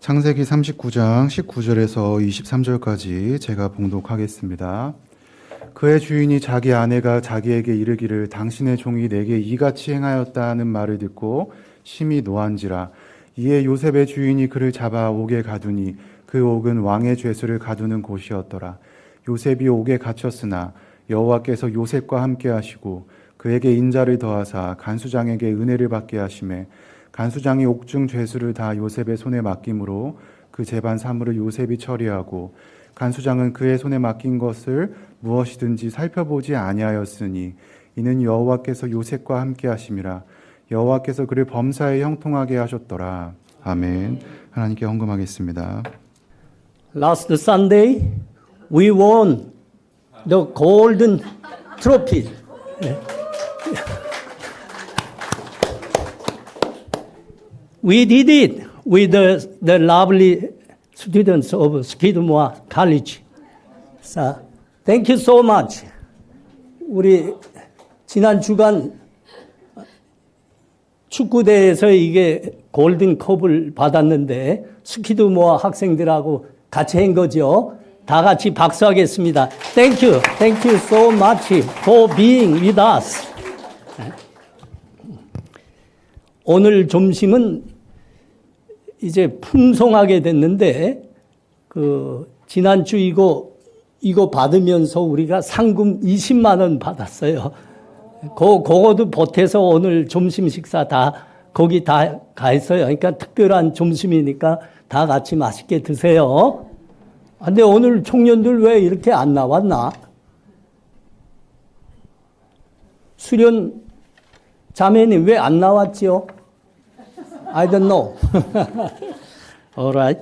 창세기 39장 19절에서 23절까지 제가 봉독하겠습니다. 그의 주인이 자기 아내가 자기에게 이르기를 당신의 종이 내게 이같이 행하였다 하는 말을 듣고 심히 노한지라. 이에 요셉의 주인이 그를 잡아 옥에 가두니 그 옥은 왕의 죄수를 가두는 곳이었더라. 요셉이 옥에 갇혔으나 여호와께서 요셉과 함께 하시고 그에게 인자를 더하사 간수장에게 은혜를 받게 하시매 간수장이 옥중 죄수를 다 요셉의 손에 맡김으로 그 재반 사물을 요셉이 처리하고 간수장은 그의 손에 맡긴 것을 무엇이든지 살펴보지 아니하였으니 이는 여호와께서 요셉과 함께 하심이라. 여호와께서 그를 범사에 형통하게 하셨더라. 아멘. 하나님께 헌금하겠습니다. Last Sunday, we won the golden trophy. We did it with the lovely students of Skidmore College. So, thank you so much. 우리 지난 주간 축구대회에서 이게 골든컵을 받았는데 스키드모어 학생들하고 같이 한 거죠. 다 같이 박수하겠습니다. Thank you. Thank you so much for being with us. 오늘 점심은 이제 풍성하게 됐는데 지난주 이거 받으면서 우리가 상금 20만 원 받았어요. 그거도 보태서 오늘 점심 식사 다 거기 다 가했어요. 그러니까 특별한 점심이니까 다 같이 맛있게 드세요. 근데 오늘 청년들 왜 이렇게 안 나왔나? 수련 자매님 왜 안 나왔지요? I don't know. All right.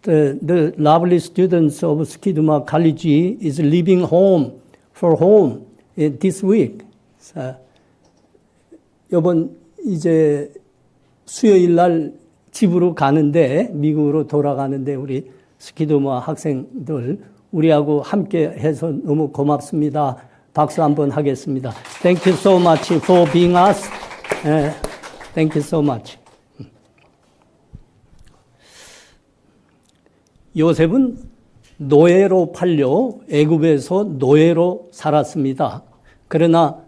The lovely students of Skidmore College is leaving home this week. 이번 이제 수요일 날 집으로 가는데 미국으로 돌아가는데 우리 스키드모어 학생들 우리하고 함께 해서 너무 고맙습니다. 박수 한번 하겠습니다. Thank you so much for being us. Thank you so much. 요셉은 노예로 팔려 애굽에서 노예로 살았습니다. 그러나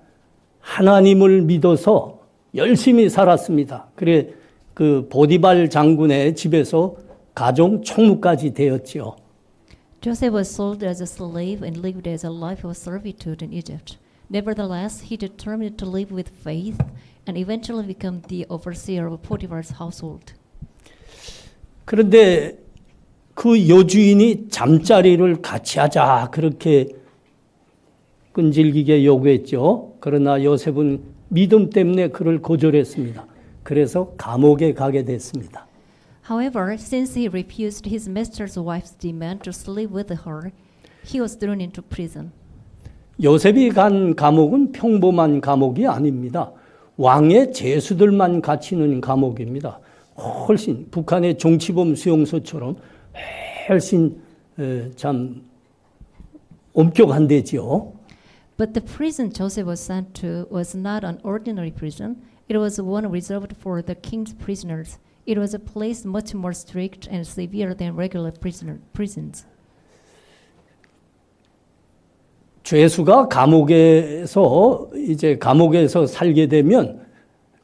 하나님을 믿어서 열심히 살았습니다. 그래 그 보디발 장군의 집에서 가정 총무까지 되었지요. Joseph was sold as a slave and lived as a life of servitude in Egypt. Nevertheless, he determined to live with faith and eventually become the overseer of Potiphar's household. 그런데 그 여주인이 잠자리를 같이 하자 그렇게 끈질기게 요구했죠. 그러나 요셉은 믿음 때문에 그를 거절했습니다. 그래서 감옥에 가게 됐습니다. However, since he refused his master's wife's demand to sleep with her, he was thrown into prison. 요셉이 간 감옥은 평범한 감옥이 아닙니다. 왕의 죄수들만 갇히는 감옥입니다. 훨씬 북한의 정치범 수용소처럼 훨씬 참 엄격한 데지요. But the prison Joseph was sent to was not an ordinary prison. It was one reserved for the king's prisoners. It was a place much more strict and severe than regular prisons. 죄수가 감옥에서 살게 되면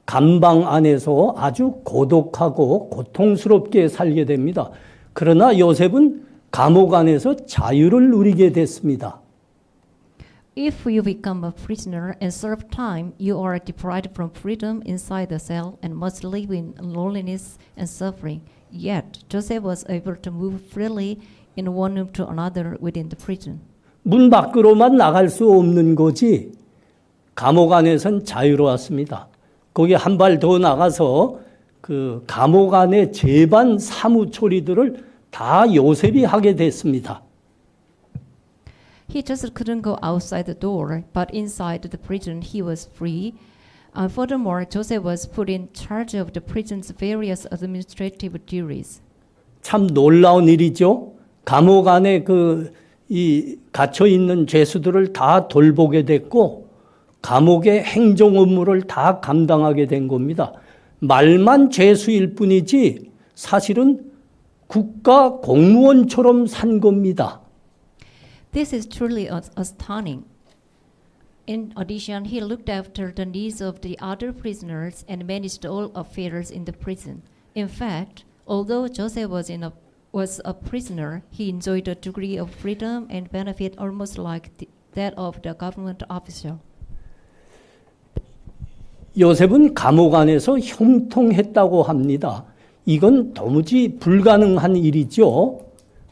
감방 안에서 아주 고독하고 고통스럽게 살게 됩니다. 그러나 요셉은 감옥 안에서 자유를 누리게 됐습니다. If you become a prisoner and serve time, you are deprived from freedom inside the cell and must live in loneliness and suffering. Yet, Joseph was able to move freely in one room to another within the prison. 문 밖으로만 나갈 수 없는 거지 감옥 안에선 자유로웠습니다. 거기 한 발 더 나가서 그 감옥 안의 재반 사무 처리들을 다 요셉이 하게 됐습니다. He just couldn't go outside the door, but inside the prison he was free. Furthermore, Joseph was put in charge of the prison's various administrative duties. 참 놀라운 일이죠. 감옥 안에 이 갇혀 있는 죄수들을 다 돌보게 됐고 감옥의 행정 업무를 다 감당하게 된 겁니다. 말만 죄수일 뿐이지 사실은 국가 공무원처럼 산 겁니다. This is truly astounding. In addition, he looked after the needs of the other prisoners and managed all affairs in the prison. In fact, although Joseph was a prisoner, he enjoyed a degree of freedom and benefit almost like that of the government official. 요셉은 감옥 안에서 형통했다고 합니다. 이건 도무지 불가능한 일이죠.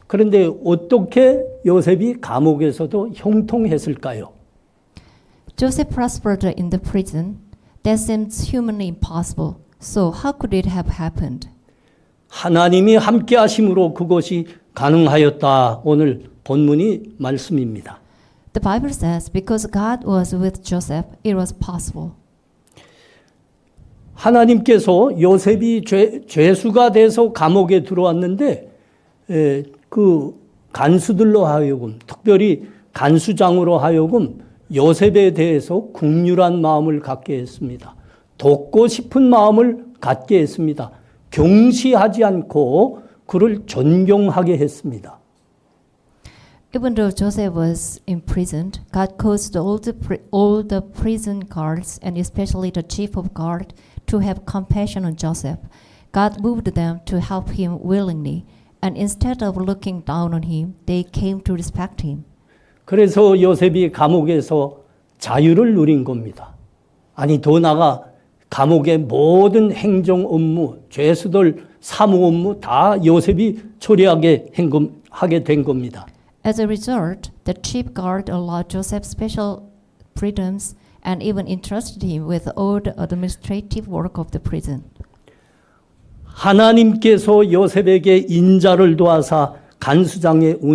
그런데 어떻게 요셉이 감옥에서도 형통했을까요? Joseph prospered in the prison. That seems humanly impossible. So how could it have happened? 하나님이 함께 하심으로 그것이 가능하였다. 오늘 본문이 말씀입니다. The Bible says, because God was with Joseph, it was possible. 하나님께서 요셉이 죄수가 돼서 감옥에 들어왔는데 그 간수들로 하여금, 특별히 간수장으로 하여금 요셉에 대해서 긍휼한 마음을 갖게 했습니다. 돕고 싶은 마음을 갖게 했습니다. 경시하지 않고 그를 존경하게 했습니다. Even though Joseph was imprisoned, God caused all the prison guards and especially the chief of guard to have compassion on Joseph. God moved them to help him willingly, and instead of looking down on him, they came to respect him. 그래서 요셉이 감옥에서 자유를 누린 겁니다. 아니 더 나아가 감옥의 모든 행정 업무, 죄수들 사무 업무 다 요셉이 처리하게 하게 된 겁니다. As a result, the chief guard allowed Joseph special freedoms and even entrusted him with all the administrative work of the prison. 하나님께서 요셉에게 인자를 도와사 간수장에게서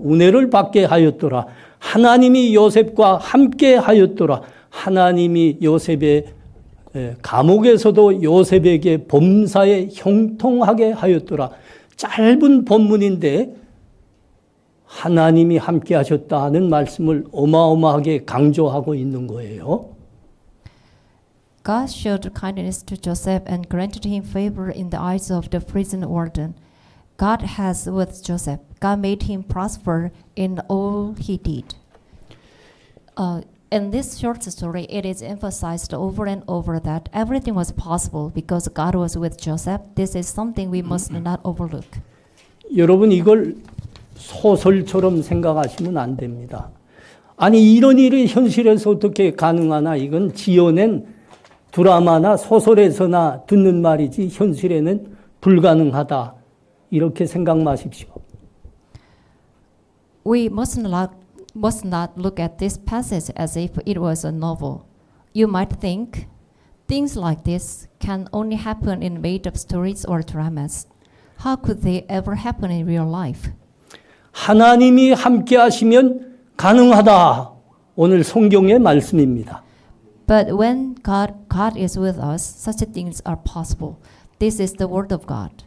은혜를 받게 하였더라. 하나님이 요셉과 함께 하였더라. 하나님이 감옥에서도 요셉에게 범사에 형통하게 하였더라. 짧은 본문인데 하나님이 함께 하셨다는 말씀을 어마어마하게 강조하고 있는 거예요. God showed kindness to Joseph and granted him favor in the eyes of the prison warden. God has with Joseph. God made him prosper in all he did. In this short story, it is emphasized over and over that everything was possible because God was with Joseph. This is something we must not overlook. 여러분 이걸 소설처럼 생각하시면 안 됩니다. 아니 이런 일이 현실에서 어떻게 가능하나 이건 지어낸 드라마나 소설에서나 듣는 말이지 현실에는 불가능하다. 이렇게 생각 마십시오. We must not look at this passage as if it was a novel. You might think things like this can only happen in made-up stories or dramas. How could they ever happen in real life? 하나님이 함께 하시면 가능하다. 오늘 성경의 말씀입니다. But when God is with us, such things are possible. This is the word of God.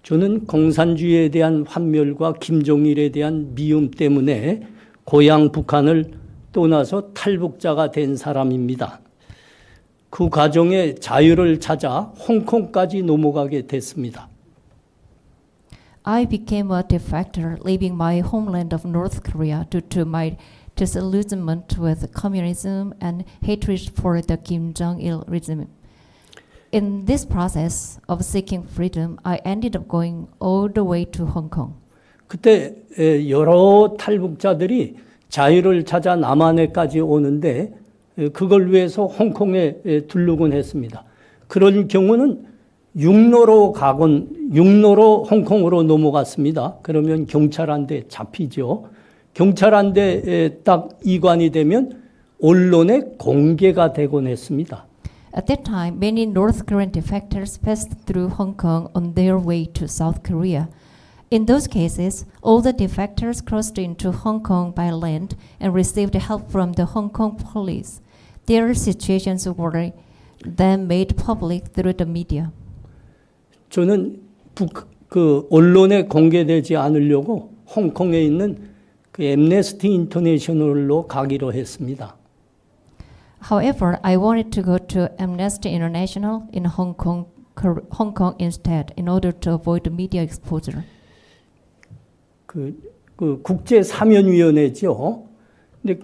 저는 공산주의에 대한 환멸과 김정일에 대한 미움 때문에 고향 북한을 떠나서 탈북자가 된 사람입니다. 그 과정에 자유를 찾아 홍콩까지 넘어가게 됐습니다. I became a defector, leaving my homeland of North Korea due to my disillusionment with communism and hatred for the Kim Jong-il regime. In this process of seeking freedom, I ended up going all the way to Hong Kong. 그때 여러 탈북자들이 자유를 찾아 남한에까지 오는데 그걸 위해서 홍콩에 들르곤 했습니다. 그런 경우는 육로로 홍콩으로 넘어갔습니다. 그러면 경찰한테 잡히죠. 경찰한테 딱 이관이 되면 언론에 공개가 되곤 했습니다. At that time, many North Korean defectors passed through Hong Kong on their way to South Korea. In those cases, all the defectors crossed into Hong Kong by land and received help from the Hong Kong police. Their situations were then made public through the media. 저는 언론에 공개되지 않으려고 홍콩에 있는 그 엠네스티 인터내셔널로 가기로 했습니다. However, I wanted to go to Amnesty International in Hong Kong instead, in order to avoid media exposure. 그 국제 사면위원회죠. 근데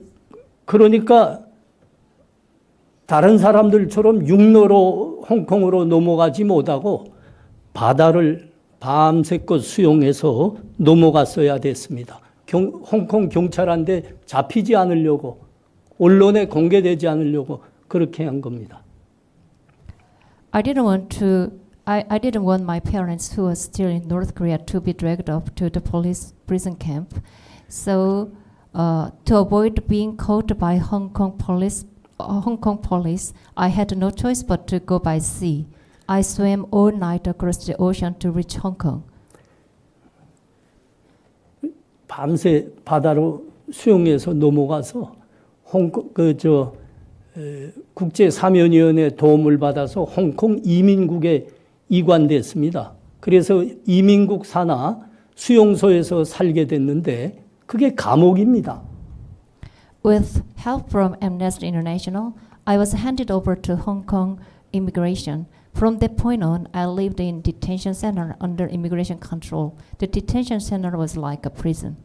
그러니까 다른 사람들처럼 육로로 홍콩으로 넘어가지 못하고 바다를 밤새껏 수용해서 넘어갔어야 됐습니다. 홍콩 경찰한테 잡히지 않으려고, 언론에 공개되지 않으려고 그렇게 한 겁니다. I didn't want my parents who were still in North Korea to be dragged off to the police prison camp. So, to avoid being caught by Hong Kong police, I had no choice but to go by sea. I swam all night across the ocean to reach Hong Kong. 밤새 바다로 수용해서 넘어가서 국제사면위원회 도움을 받아서 홍콩 이민국에 이관됐습니다. 그래서 이민국 산하 수용소에서 살게 됐는데 그게 감옥입니다. With help from Amnesty International, I was handed over to Hong Kong immigration. From that point on, I lived in detention center under immigration control. The detention center was like a prison.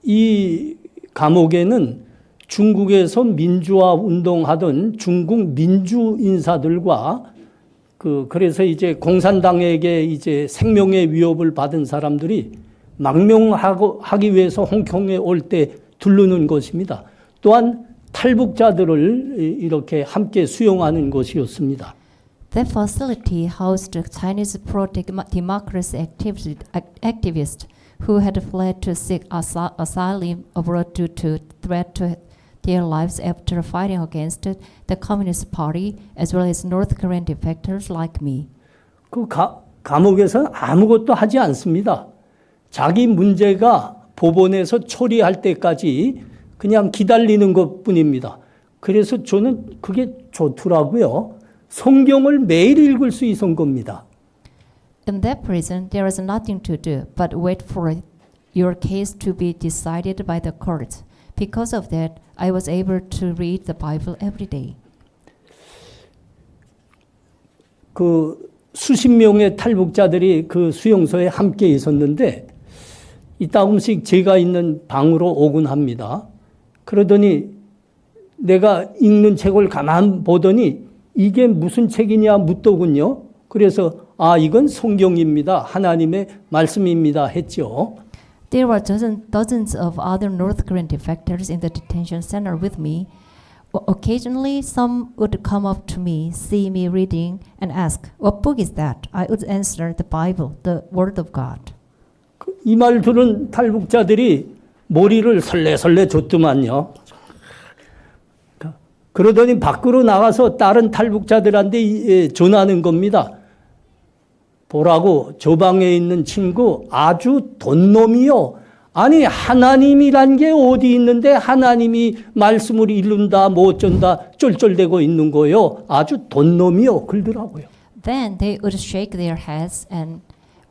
이 감옥에는 중국에서 민주화 운동하던 중국 민주 인사들과 그래서 이제 공산당에게 이제 생명의 위협을 받은 사람들이 망명하기 위해서 홍콩에 올 때 두르는 것입니다. 또한 탈북자들을 이렇게 함께 수용하는 것이었습니다. That facility housed Chinese pro-democracy activists who had fled to seek asylum abroad due to threat to their lives after fighting against the Communist Party as well as North Korean defectors like me. 그 감옥에서는 아무것도 하지 않습니다. 자기 문제가 법원에서 처리할 때까지 그냥 기다리는 것뿐입니다. 그래서 저는 그게 좋더라고요. 성경을 매일 읽을 수 있는 겁니다. In that prison, there is nothing to do but wait for your case to be decided by the courts. Because of that, I was able to read the Bible every day. 수십 명의 탈북자들이 그 수용소에 함께 있었는데 이따금씩 제가 있는 방으로 오곤 합니다. 그러더니 내가 읽는 책을 가만 보더니 이게 무슨 책이냐 묻더군요. 그래서 이건 성경입니다. 하나님의 말씀입니다 했죠. There were dozens of other North Korean defectors in the detention center with me. Occasionally, some would come up to me, see me reading, and ask, "What book is that?" I would answer, "The Bible, the Word of God." 이 말 들은 탈북자들이 머리를 설레설레 줬더만요. 그러더니 밖으로 나가서 다른 탈북자들한테 전하는 겁니다. 보라고 저 방에 있는 친구 아주 돈놈이요. 아니 하나님이란 게 어디 있는데 하나님이 말씀을 읽는다 뭐 어쩐다 쫄쫄대고 있는 거요. 아주 돈놈이요. 그러더라고요. Then they would shake their heads and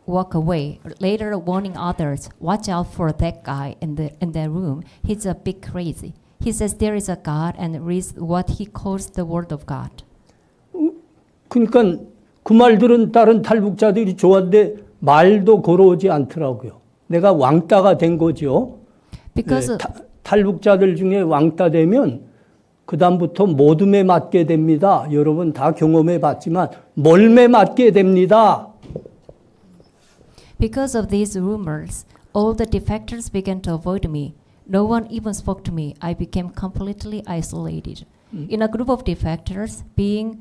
walk away, later warning others, "Watch out for that guy in that room. He's a bit crazy. He says there is a God and reads what he calls the Word of God." 그러니까 그 말 들은 다른 탈북자들이 좋았는데 말도 걸어오지 않더라고요. 내가 왕따가 된 거죠. Because 탈북자들 중에 왕따 되면 그 다음부터 모둠에 맞게 됩니다. 여러분 다 경험해 봤지만 멀매 맞게 됩니다. Because of these rumors, all the defectors began to avoid me. No one even spoke to me. I became completely isolated. In a group of defectors, being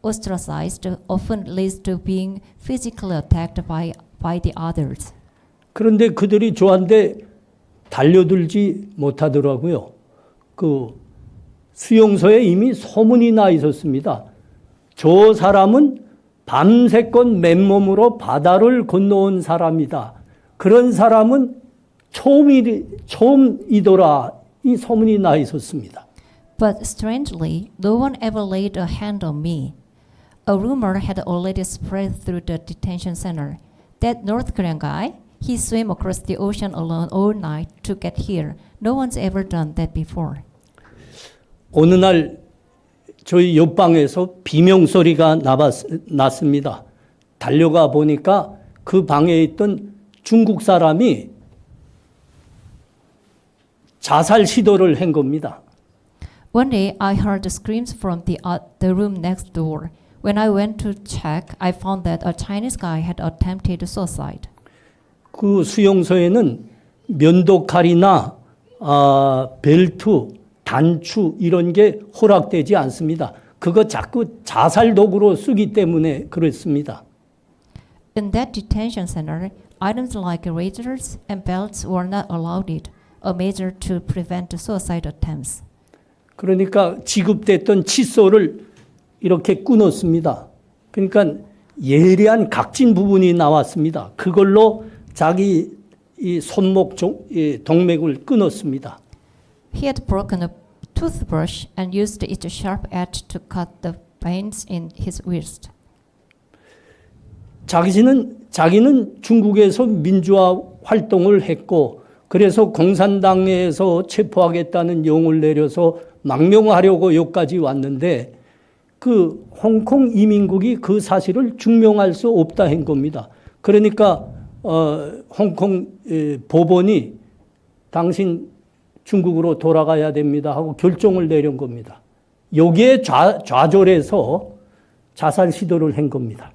ostracized often leads to being physically attacked by the others. 그런데 그들이 저한테 달려들지 못하더라고요. 수용소에 이미 소문이 나 있었습니다. 저 사람은 밤새껏 맨몸으로 바다를 건너온 사람이다. 그런 사람은 처음이더라. 이 소문이 나 있었습니다. But strangely, no one ever laid a hand on me. A rumor had already spread through the detention center. That North Korean guy, He swam across the ocean alone all night to get here. No one's ever done that before. 어느 날 저희 옆방에서 비명소리가 났습니다. 달려가 보니까 그 방에 있던 중국 사람이 자살 시도를 한 겁니다. One day, I heard screams from the room next door. When I went to check, I found that a Chinese guy had attempted suicide. 그 수용소에는 면도칼이나 벨트, 단추 이런 게 허락되지 않습니다. 그거 자꾸 자살 도구로 쓰기 때문에 그렇습니다. In that detention center, items like razors and belts were not allowed, a measure to prevent suicide attempts. 그러니까 지급됐던 칫솔을 이렇게 끊었습니다. 그러니까 예리한 각진 부분이 나왔습니다. 그걸로 자기 이 손목 동맥을 끊었습니다. He had broken a toothbrush and used its sharp edge to cut the veins in his wrist. 자기는 중국에서 민주화 활동을 했고 그래서 공산당에서 체포하겠다는 영을 내려서 망명하려고 여기까지 왔는데 그 홍콩 이민국이 그 사실을 증명할 수 없다 한 겁니다. 그러니까 홍콩 법원이 당신 중국으로 돌아가야 됩니다 하고 결정을 내린 겁니다. 여기에 좌절해서 자살 시도를 한 겁니다.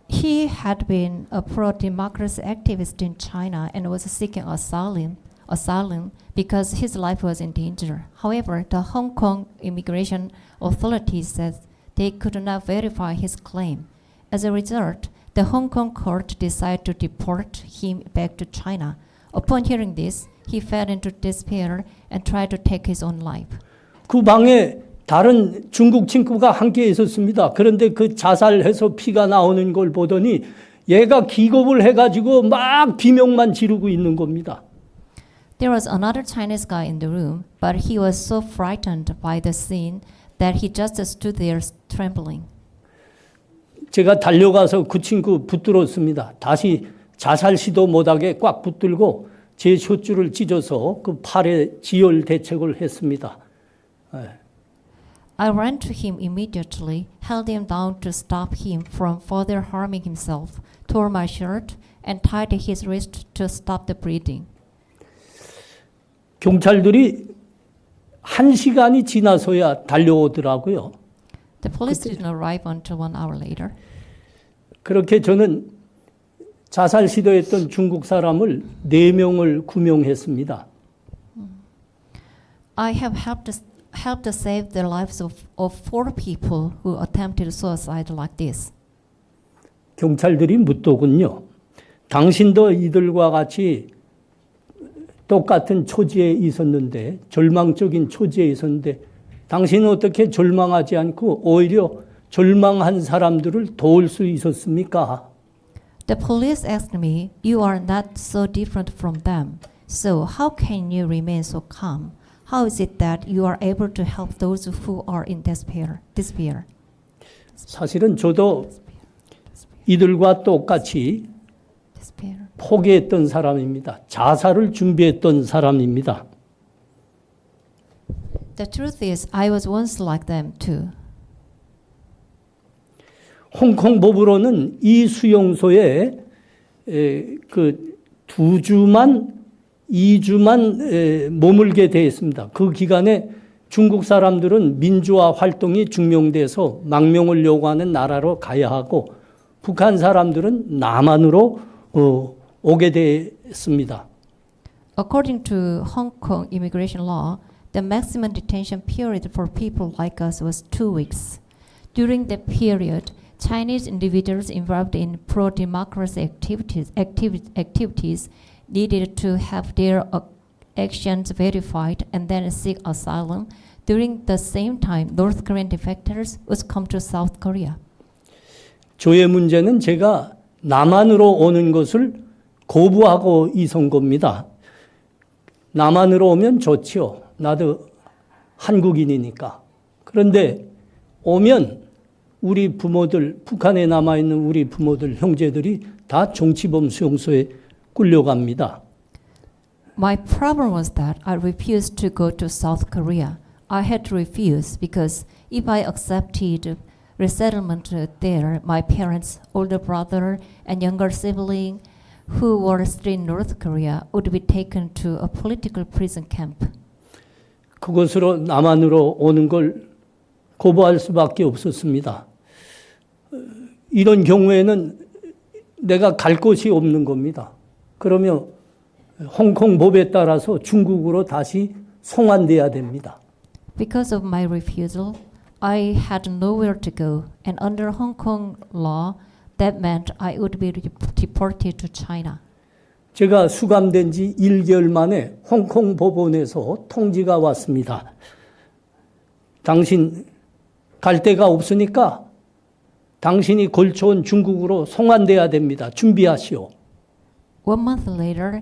He had been a pro-democracy activist in China and was seeking asylum because his life was in danger. However, the Hong Kong immigration authorities said they could not verify his claim. As a result, the Hong Kong court decided to deport him back to China. Upon hearing this, he fell into despair and tried to take his own life. 그 방에 다른 중국 친구가 함께 있었습니다. 그런데 그 자살해서 피가 나오는 걸 보더니 얘가 기겁을 해가지고 막 비명만 지르고 있는 겁니다. There was another Chinese guy in the room, but he was so frightened by the scene that he just stood there trembling. 제가 달려가서 그 친구 붙들었습니다. 다시 자살 시도 못하게 꽉 붙들고 제 셔츠를 찢어서 그 팔에 지혈 대책을 했습니다. I ran to him immediately, held him down to stop him from further harming himself, tore my shirt, and tied his wrist to stop the bleeding. 경찰들이 1시간이 지나서야 달려오더라고요. The police didn't arrive until 1 hour later. 그렇게 저는 자살 시도했던 중국 사람을 4명을 구명했습니다. I have helped save the lives of 4 people who attempted suicide like this. 경찰들이 묻더군요. 당신도 이들과 같이 똑같은 처지에 있었는데, 절망적인 처지에 있었는데, 당신은 어떻게 절망하지 않고 오히려 절망한 사람들을 도울 수 있었습니까? The police asked me, "You are not so different from them. So how can you remain so calm? How is it that you are able to help those who are in despair?" 사실은 저도 이들과 똑같이 Despair. 포기했던 사람입니다. 자살을 준비했던 사람입니다. The truth is, I was once like them too. 홍콩 법으로는 이 수용소에 그 2주만 머물게 되어 있습니다. 그 기간에 중국 사람들은 민주화 활동이 증명돼서 망명을 요구하는 나라로 가야 하고 북한 사람들은 남한으로 오게 됐습니다. According to Hong Kong immigration law, the maximum detention period for people like us was 2 weeks. During that period, Chinese individuals involved in pro-democracy activities needed to have their actions verified and then seek asylum. During the same time, North Korean defectors would come to South Korea. 저의 문제는 제가 남한으로 오는 것을 거부하고 있은 겁니다. 남한으로 오면 좋지요. 나도 한국인이니까. 그런데 오면 우리 부모들, 북한에 남아있는 우리 부모들, 형제들이 다 정치범 수용소에 끌려갑니다. My problem was that I refused to go to South Korea. I had to refuse because if I accepted resettlement there, my parents, older brother, and younger sibling who were still in North Korea would be taken to a political prison camp. 그곳으로 남한으로 오는 걸 거부할 수밖에 없었습니다. 이런 경우에는 내가 갈 곳이 없는 겁니다. 그러면 홍콩 법에 따라서 중국으로 다시 송환돼야 됩니다. Because of my refusal, I had nowhere to go, and under Hong Kong law, that meant I would be deported to China. 제가 수감된 지 1개월 만에 홍콩 법원에서 통지가 왔습니다. 당신 갈 데가 없으니까 당신이 걸쳐온 중국으로 송환돼야 됩니다. 준비하시오. 1 month later,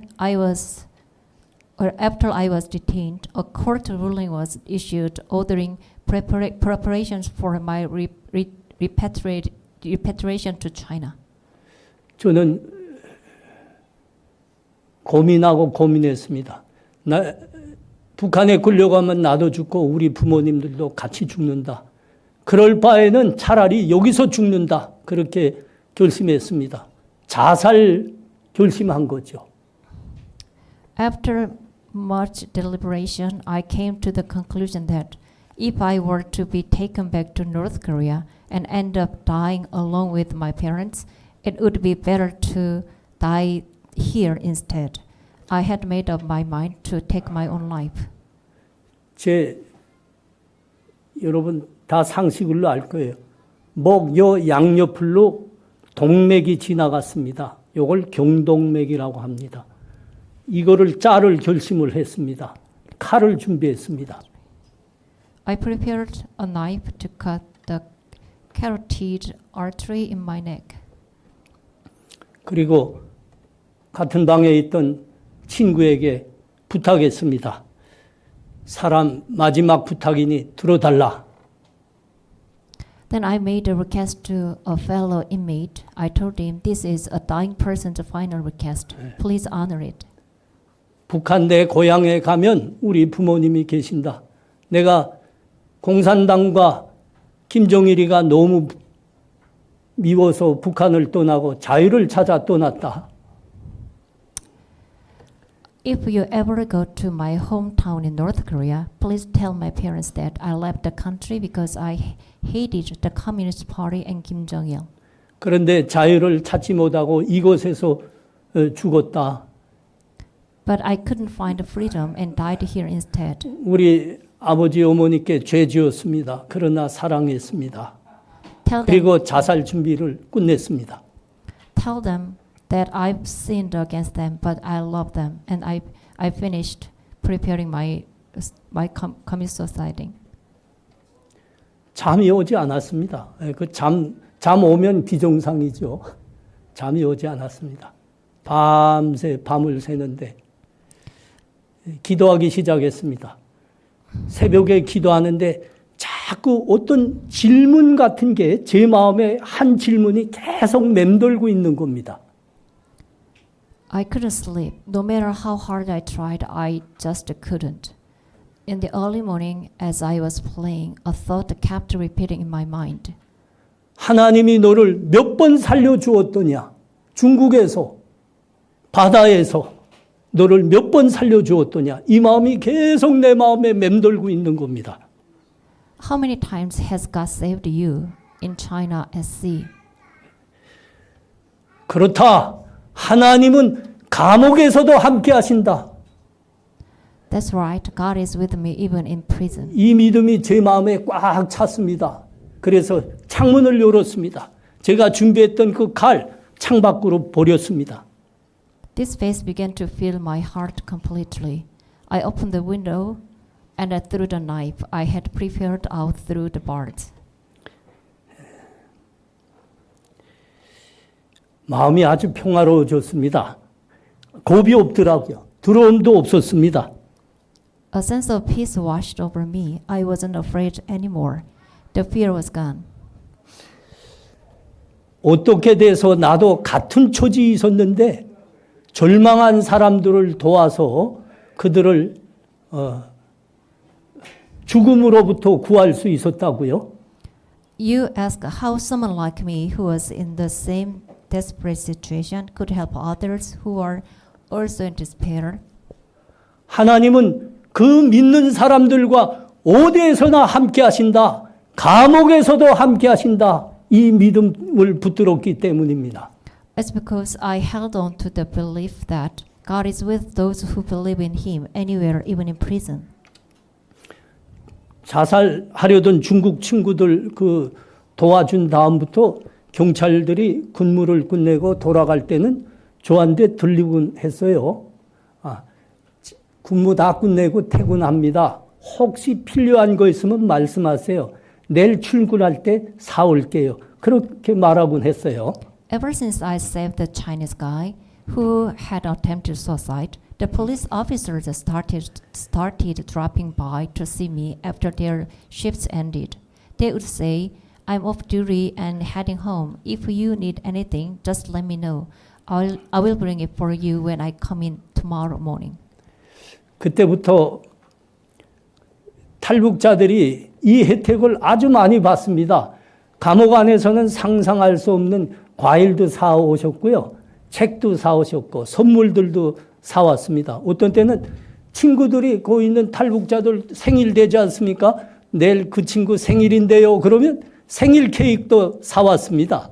after I was detained, a court ruling was issued ordering preparations for my repatriation to China. 저는 고민했습니다. 북한에 끌려가면 나도 죽고 우리 부모님들도 같이 죽는다. 그럴 바에는 차라리 여기서 죽는다. 그렇게 결심했습니다. 자살 결심한 거죠. After much deliberation, I came to the conclusion that if I were to be taken back to North Korea and end up dying along with my parents, it would be better to die here instead. I had made up my mind to take my own life. 여러분 다 상식으로 알 거예요. 목, 여, 양옆으로 동맥이 지나갔습니다. 이걸 경동맥이라고 합니다. 이거를 자를 결심을 했습니다. 칼을 준비했습니다. I prepared a knife to cut the carotid artery in my neck. 그리고 같은 방에 있던 친구에게 부탁했습니다. 사람 마지막 부탁이니 들어달라. Then I made a request to a fellow inmate. I told him, this is a dying person's final request. Please honor it. 북한 내 고향에 가면 우리 부모님이 계신다. 내가 공산당과 김정일이가 너무 미워서 북한을 떠나고 자유를 찾아 떠났다. If you ever go to my hometown in North Korea, please tell my parents that I left the country because I hated the Communist Party and Kim Jong-il. 그런데 자유를 찾지 못하고 이곳에서 죽었다. But I couldn't find freedom and died here instead. 우리 아버지 어머니께 죄 지었습니다. 그러나 사랑했습니다. Tell them, 그리고 자살 준비를 끝냈습니다. tell them that I've sinned against them, but I love them, and I finished preparing my communist society. 잠이 오지 않았습니다. 잠 오면 비정상이죠. 잠이 오지 않았습니다. 밤새 밤을 새는데 기도하기 시작했습니다. 새벽에 기도하는데 자꾸 어떤 질문 같은 게 제 마음에 한 질문이 계속 맴돌고 있는 겁니다. I couldn't sleep. No matter how hard I tried, I just couldn't. In the early morning, as I was playing, a thought kept repeating in my mind. 하나님이 너를 몇 번 살려주었더냐? 중국에서, 바다에서 너를 몇 번 살려주었더냐? 이 마음이 계속 내 마음에 맴돌고 있는 겁니다. How many times has God saved you in China at sea? 그렇다. 하나님은 감옥에서도 함께 하신다. That's right. God is with me even in prison. 이 믿음이 제 마음에 꽉 찼습니다. 그래서 창문을 열었습니다. 제가 준비했던 그 칼 창밖으로 버렸습니다. This faith began to fill my heart completely. I opened the window and I threw the knife I had prepared out through the bars. 마음이 아주 평화로워졌습니다. 겁이 없더라고요. 두려움도 없었습니다. A sense of peace washed over me. I wasn't afraid anymore. The fear was gone. 어떻게 돼서 나도 같은 처지에 있었는데 절망한 사람들을 도와서 그들을 죽음으로부터 구할 수 있었다고요? You ask how someone like me who was in the same desperate situation could help others who are also in despair. 하나님은 그 믿는 사람들과 어디에서나 함께 하신다. 감옥에서도 함께 하신다. 이 믿음을 붙들었기 때문입니다. It's because I held on to the belief that God is with those who believe in Him anywhere, even in prison. 자살하려던 중국 친구들 그 도와준 다음부터 경찰들이 군무를 끝내고 돌아갈 때는 저한테 들리곤 했어요. 군무 다 끝내고 퇴근합니다. 혹시 필요한 거 있으면 말씀하세요. 내일 출근할 때 사올게요. 그렇게 말하곤 했어요. Ever since I saved the Chinese guy who had attempted suicide, the police officers started dropping by to see me after their shifts ended. They would say, "I'm off duty and heading home. If you need anything, just let me know. I will bring it for you when I come in tomorrow morning." 그때부터 탈북자들이 이 혜택을 아주 많이 받습니다. 감옥 안에서는 상상할 수 없는 과일도 사오셨고요. 책도 사오셨고 선물들도 사왔습니다. 어떤 때는 친구들이 거기 있는 탈북자들 생일 되지 않습니까? 내일 그 친구 생일인데요. 그러면 생일 케이크도 사왔습니다.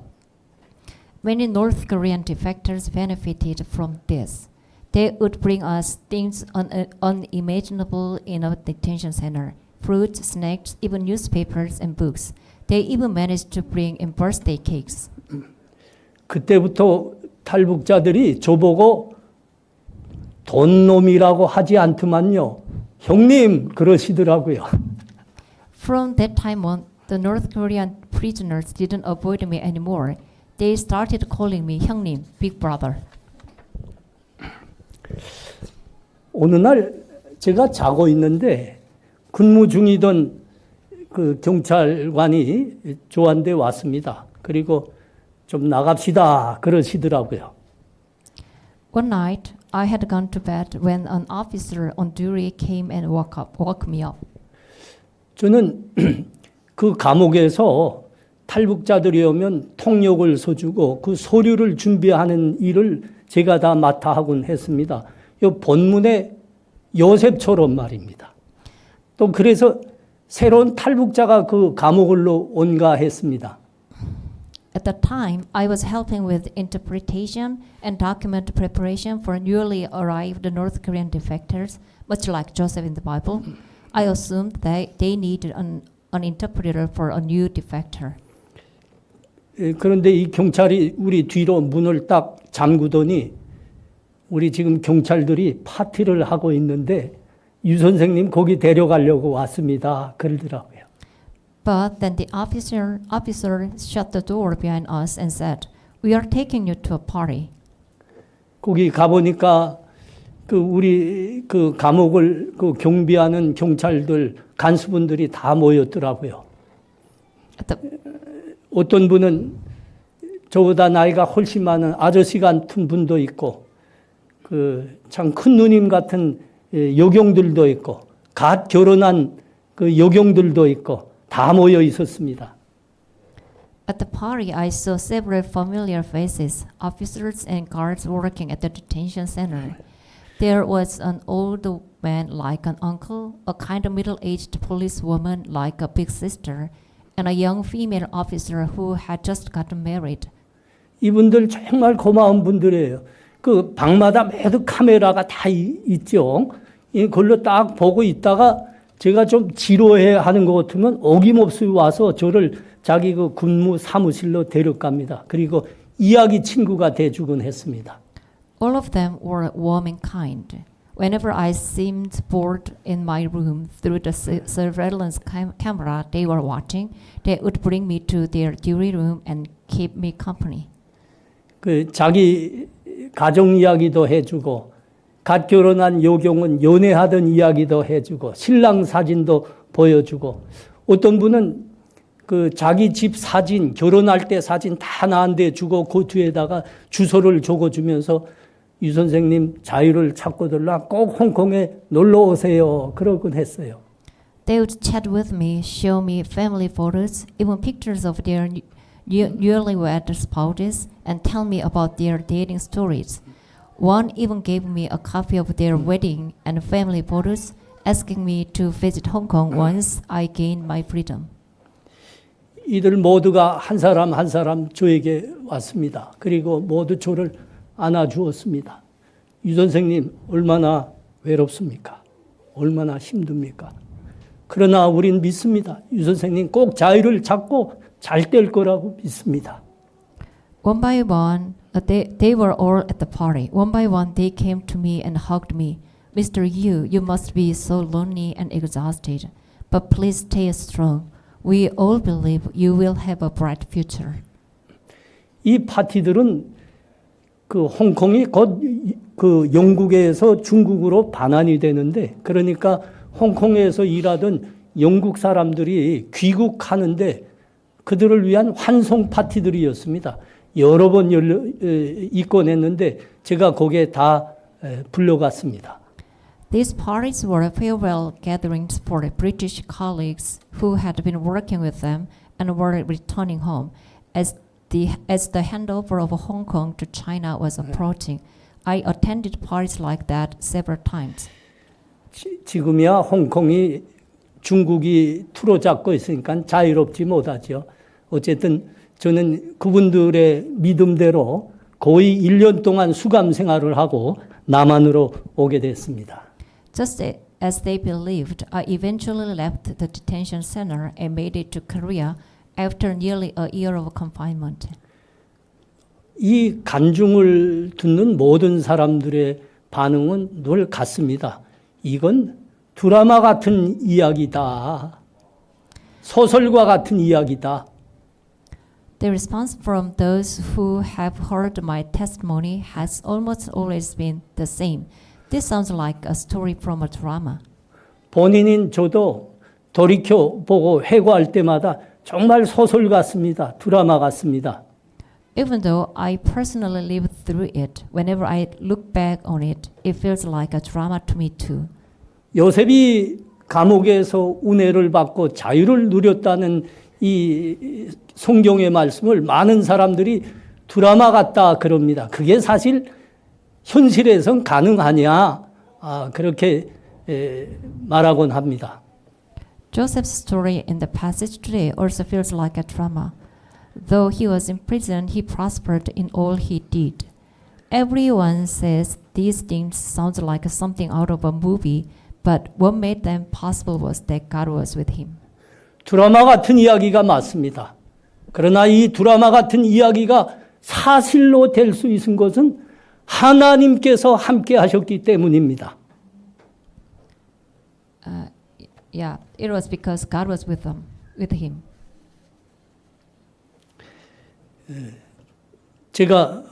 Many North Korean defectors benefited from this. They would bring us things unimaginable in a detention center: fruits, snacks, even newspapers and books. They even managed to bring in birthday cakes. 그때부터 탈북자들이 저보고 돈놈이라고 하지 않더만요. 형님 그러시더라고요. From that time on, the North Korean prisoners didn't avoid me anymore. They started calling me 형님, big brother. 어느 날 제가 자고 있는데 근무 중이던 그 경찰관이 저한테 왔습니다. 그리고 좀 나갑시다 그러시더라고요. One night, I had gone to bed when an officer on duty came and woke me up. 저는 그 감옥에서 탈북자들이 오면 통역을 써주고 그 서류를 준비하는 일을 제가 다 맡아 하곤 했습니다. 이 본문의 요셉처럼 말입니다. 또 그래서 새로운 탈북자가 그 감옥으로 온가 했습니다. At the time, I was helping with interpretation and document preparation for newly arrived North Korean defectors, much like Joseph in the Bible. I assumed that they needed an interpreter for a new defector. 그런데 이 경찰이 우리 뒤로 문을 딱 잠그더니 우리 지금 경찰들이 파티를 하고 있는데 유 선생님 거기 데려가려고 왔습니다. 그러더라고요. But then the officer shut the door behind us and said, "We are taking you to a party." 거기 가보니까 그 우리 그 감옥을 그 경비하는 경찰들 간수분들이 다 모였더라고요. 어떤 분은 저보다 나이가 훨씬 많은 아저씨 같은 분도 있고 그 참 큰 누님 같은 여경들도 있고 갓 결혼한 그 여경들도 있고 다 모여 있었습니다. At the party, I saw several familiar faces, officers and guards working at the detention center. There was an old man like an uncle, a kind of middle-aged policewoman like a big sister, and a young female officer who had just gotten married. 이분들 정말 고마운 분들이에요. 그 방마다 매도 카메라가 다 있죠. 이걸로 딱 보고 있다가 제가 좀 지루해 하는 것 같으면 어김없이 와서 저를 자기 그 군무 사무실로 데려갑니다. 그리고 이야기 친구가 돼주곤 했습니다. All of them were warm and kind. Whenever I seemed bored in my room through the surveillance camera they were watching, they would bring me to their duty room and keep me company. 그 자기 가정 이야기도 해주고 갓 결혼한 여경은 연애하던 이야기도 해주고 신랑 사진도 보여주고 어떤 분은 그 자기 집 사진, 결혼할 때 사진 다 나한테 주고 그 뒤에다가 주소를 적어주면서 유 선생님 자유를 찾고들라 꼭 홍콩에 놀러 오세요. 그러곤 했어요. They would chat with me, show me family photos, even pictures of their newlywed spouses, and tell me about their dating stories. One even gave me a copy of their wedding and family photos, asking me to visit Hong Kong once I gained my freedom. 이들 모두가 한 사람 한 사람 저에게 왔습니다. 그리고 모두 저를 안아주었습니다. 유 선생님 얼마나 외롭습니까? 얼마나 힘듭니까? 그러나 우린 믿습니다. 유 선생님 꼭 자유를 찾고 잘 될 거라고 믿습니다. One by one, they were all at the party. One by one, they came to me and hugged me. Mr. Yu, you must be so lonely and exhausted, but please stay strong. We all believe you will have a bright future. 이 파티들은 그 홍콩이 곧 그 영국에서 중국으로 반환이 되는데, 그러니까 홍콩에서 일하던 영국 사람들이 귀국하는데 그들을 위한 환송 파티들이었습니다. 여러 번 있곤 했는데 제가 거기에 다 불려갔습니다. These parties were farewell gatherings for the British colleagues who had been working with them and were returning home. As the handover of Hong Kong to China was approaching, I attended parties like that several times. 지금이야 홍콩이 중국이 틀어잡고 있으니까 자유롭지 못하죠. 어쨌든 저는 그분들의 믿음대로 거의 1년 동안 수감 생활을 하고 남한으로 오게 됐습니다. Just as they believed, I eventually left the detention center and made it to Korea after nearly a year of confinement. 이 간증을 듣는 모든 사람들의 반응은 늘 같습니다. 이건 드라마 같은 이야기다. 소설과 같은 이야기다. The response from those who have heard my testimony has almost always been the same. This sounds like a story from a drama. 본인인 저도 돌이켜보고 회고할 때마다 정말 소설 같습니다. 드라마 같습니다. Even though I personally lived through it, whenever I look back on it, it feels like a drama to me too. 요셉이 감옥에서 은혜를 받고 자유를 누렸다는 이 성경의 말씀을 많은 사람들이 드라마 같다 그럽니다. 그게 사실 현실에선 가능하냐 그렇게 말하곤 합니다. Joseph's story in the passage today also feels like a drama. Though he was in prison, he prospered in all he did. Everyone says these things sound like something out of a movie, but what made them possible was that God was with him. 드라마 같은 이야기가 맞습니다. 그러나 이 드라마 같은 이야기가 사실로 될 수 있는 것은 하나님께서 함께 하셨기 때문입니다. Yeah, it was because God was with him. 제가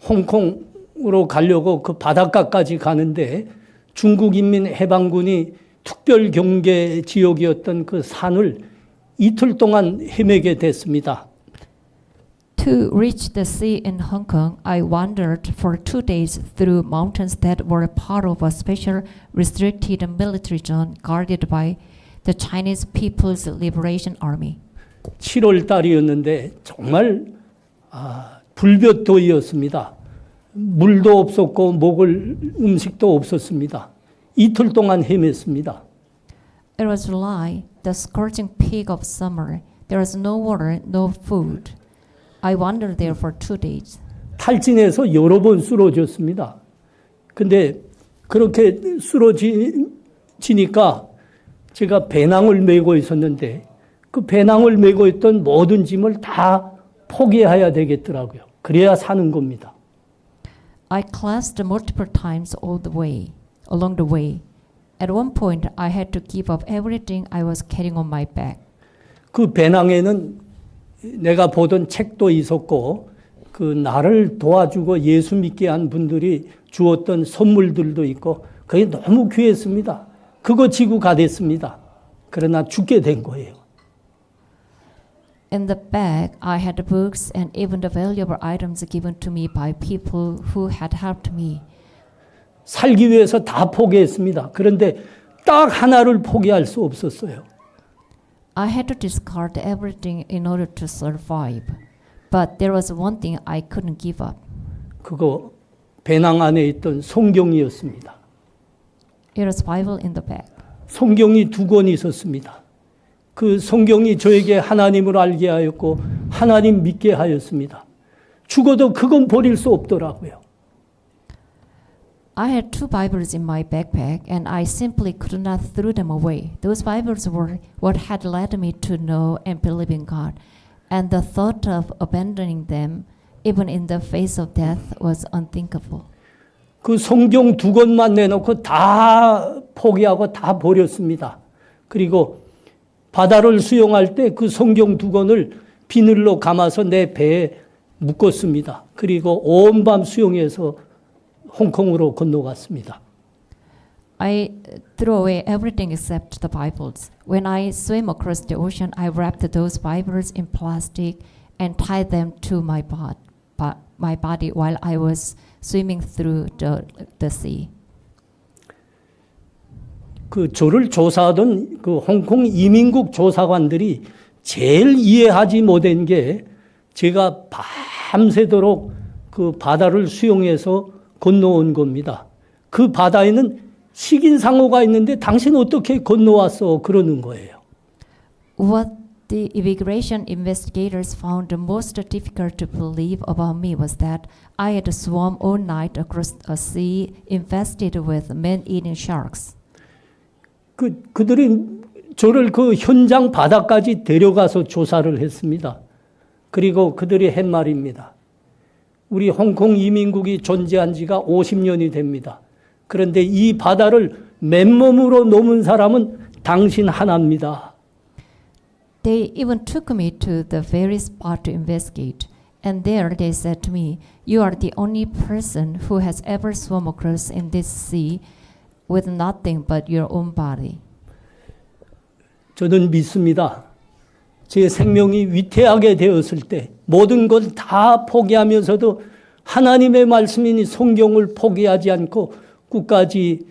홍콩으로 가려고 그 바닷가까지 가는데 중국인민해방군이 특별 경계 지역이었던 그 산을 이틀 동안 헤매게 됐습니다. To reach the sea in Hong Kong, I wandered for 2 days through mountains that were part of a special restricted military zone guarded by the Chinese People's Liberation Army. 7월 달이었는데 정말 불볕더위였습니다. 물도 없었고 먹을 음식도 없었습니다. 이틀 동안 헤맸습니다. It was July, the scorching peak of summer. There was no water, no food. I wandered there for 2 days. 탈진해서 여러 번 쓰러졌습니다. 근데 그렇게 쓰러지니까 제가 배낭을 메고 있었는데 그 배낭을 메고 있던 모든 짐을 다 포기해야 되겠더라고요. 그래야 사는 겁니다. I clasped multiple times along the way. At one point, I had to give up everything I was carrying on my back. 그 배낭에는 내가 보던 책도 있었고 그 나를 도와주고 예수 믿게 한 분들이 주었던 선물들도 있고 그게 너무 귀했습니다. 그거 지고 가댔습니다. 그러나 죽게 된 거예요. In the bag, I had books and even the valuable items given to me by people who had helped me. 살기 위해서 다 포기했습니다. 그런데 딱 하나를 포기할 수 없었어요. I had to discard everything in order to survive. But there was one thing I couldn't give up. 그거 배낭 안에 있던 성경이었습니다. It was Bible in the bag. 성경이 2권 있었습니다. 그 성경이 저에게 하나님을 알게 하였고 하나님 믿게 하였습니다. 죽어도 그건 버릴 수 없더라고요. I had 2 Bibles in my backpack and I simply could not throw them away. Those Bibles were what had led me to know and believe in God. And the thought of abandoning them, even in the face of death, was unthinkable. 그 성경 2권만 내놓고 다 포기하고 다 버렸습니다. 그리고 바다를 수영할 때 그 성경 2권을 비늘로 감아서 내 배에 묶었습니다. 그리고 온 밤 수영해서 홍콩으로 건너갔습니다. I threw away everything except the Bibles. When I swam across the ocean, I wrapped those Bibles in plastic and tied them to my body while I was swimming through the sea. 그 저를 조사하던 그 홍콩 이민국 조사관들이 제일 이해하지 못한 게 제가 밤새도록 그 바다를 수영해서 건너온 겁니다. 그 바다에는 식인상어가 있는데 당신 어떻게 건너왔어? 그러는 거예요. What the immigration investigators found the most difficult to believe about me was that I had swum all night across a sea infested with man-eating sharks. 그들이 저를 그 현장 바다까지 데려가서 조사를 했습니다. 그리고 그들이 한 말입니다. 우리 홍콩 이민국이 존재한 지가 50년이 됩니다. 그런데 이 바다를 맨몸으로 넘은 사람은 당신 하나입니다. They even took me to the very spot to investigate. And there they said to me, "You are the only person who has ever swum across in this sea with nothing but your own body." 저는 믿습니다. 제 생명이 위태하게 되었을 때 모든 걸 다 포기하면서도 하나님의 말씀인 성경을 포기하지 않고 끝까지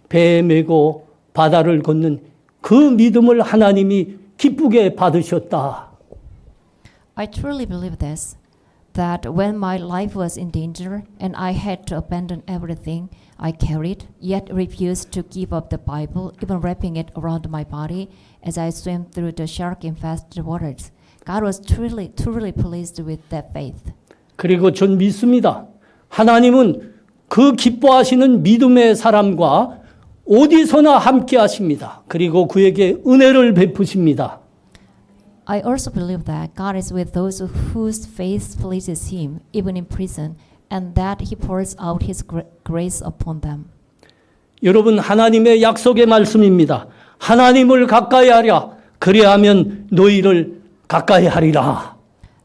배에 메고 바다를 걷는 그 믿음을 하나님이 기쁘게 받으셨다. I truly believe this, that when my life was in danger and I had to abandon everything I carried, yet refused to give up the Bible, even wrapping it around my body as I swam through the shark-infested waters. God was truly pleased with that faith. 그리고 전 믿습니다. 하나님은 그 기뻐하시는 믿음의 사람과 어디서나 함께 하십니다. 그리고 그에게 은혜를 베푸십니다. I also believe that God is with those whose faith pleases Him, even in prison, and that He pours out His grace upon them. 여러분, 하나님의 약속의 말씀입니다. 하나님을 가까이 하랴. 그리하면 너희를 가까이 하리라.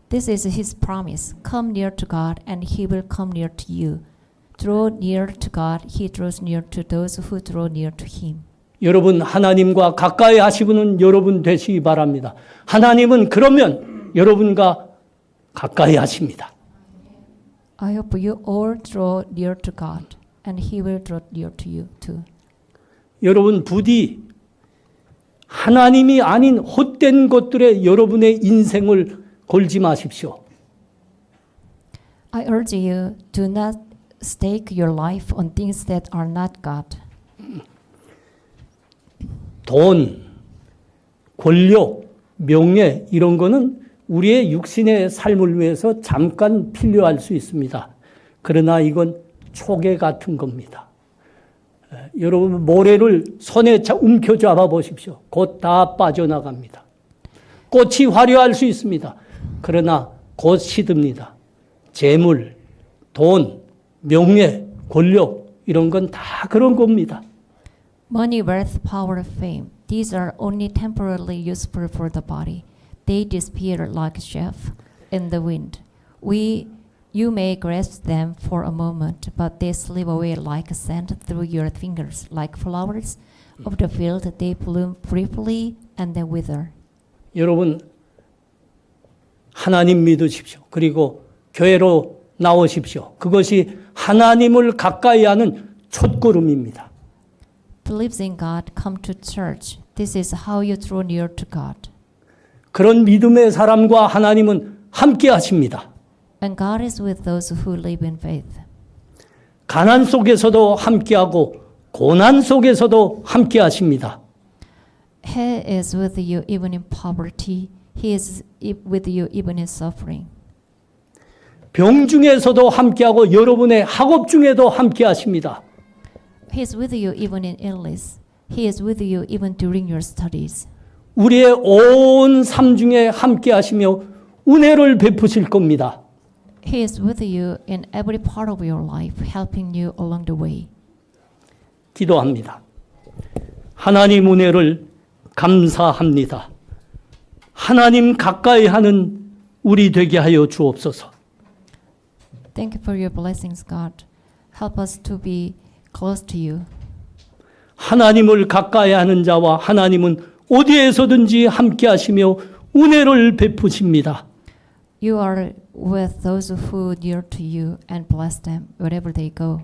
This is His promise. Come near to God, and He will come near to you. Draw near to God, He draws near to those who draw near to Him. 여러분, 하나님과 가까이 하시고는 여러분 되시기 바랍니다. 하나님은 그러면 여러분과 가까이 하십니다. I hope you all draw near to God, and He will draw near to you too. 여러분, 부디 하나님이 아닌 헛된 것들에 여러분의 인생을 걸지 마십시오. I urge you, do not stake your life on things that are not God. 돈, 권력, 명예 이런 거는 우리의 육신의 삶을 위해서 잠깐 필요할 수 있습니다. 그러나 이건 초계 같은 겁니다. 여러분 모래를 손에 움켜잡아 보십시오. 곧 다 빠져나갑니다. 꽃이 화려할 수 있습니다. 그러나 곧 시듭니다. 재물, 돈, 명예, 권력 이런 건 다 그런 겁니다. Money, wealth, power, fame. These are only temporarily useful for the body. They disappear like chaff in the wind. You may grasp them for a moment, but they slip away like sand through your fingers. Like flowers of the field, they bloom briefly and then wither. 여러분, 하나님 믿으십시오. 그리고 교회로 나오십시오. 그것이 하나님을 가까이 하는 첫걸음입니다. Believes in God, come to church. This is how you draw near to God. 그런 믿음의 사람과 하나님은 함께 하십니다. And God is with those who live in faith. 가난 속에서도 함께하고 고난 속에서도 함께 하십니다. He is with you even in poverty. He is with you even in suffering. 병 중에서도 함께하고 여러분의 학업 중에도 함께 하십니다. He is with you even in illness. He is with you even during your studies. 우리의 온 삶 중에 함께 하시며 은혜를 베푸실 겁니다. He is with you in every part of your life, helping you along the way. 기도합니다. 하나님 은혜를 감사합니다. 하나님 가까이 하는 우리 되게 하여 주옵소서. Thank you for your blessings, God. Help us to be close to you. 하나님을 가까이 하는 자와 하나님은 어디에서든지 함께 하시며 은혜를 베푸십니다. You are with those who near to you and bless them wherever they go.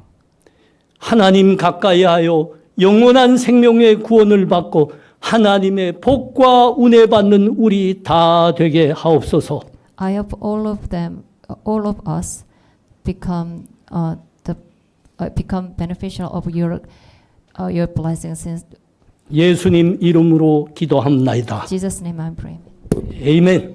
하나님 가까이 하여 영원한 생명의 구원을 받고 하나님의 복과 은혜 받는 우리 다 되게 하옵소서. I hope all of us become become beneficial of your blessings. In 예수님 이름으로 기도합나이다. Jesus' name I pray. 아멘.